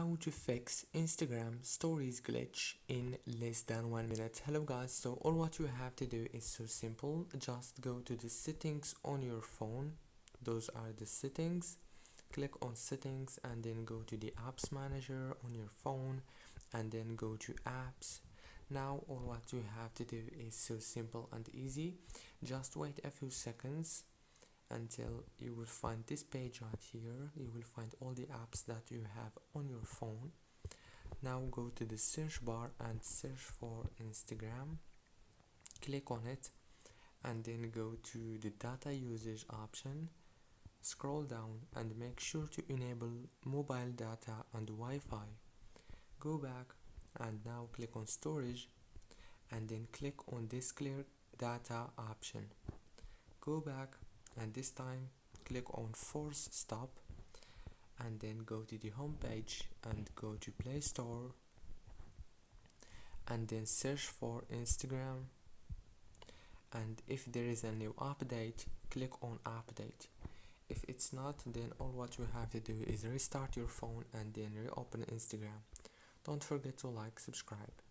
How to fix Instagram stories glitch in less than 1 minute. Hello guys, so all what you have to do is so simple. Just go to the settings on your phone. Those are the settings. Click on settings and then go to the apps manager on your phone and then go to apps. Now all what you have to do is so simple and easy. Just wait a few seconds until you will find this page right here. You will find all the apps that you have on your phone. Now go to the search bar and search for Instagram. Click on it and then go to the data usage option. Scroll down and make sure to enable mobile data and Wi-Fi. Go back and now click on storage and then click on this clear data option. Go back and this time click on force stop and then go to the home page and go to Play Store and then search for Instagram, and if there is a new update, click on update. If it's not, then all what you have to do is restart your phone and then reopen Instagram. Don't forget to like, subscribe.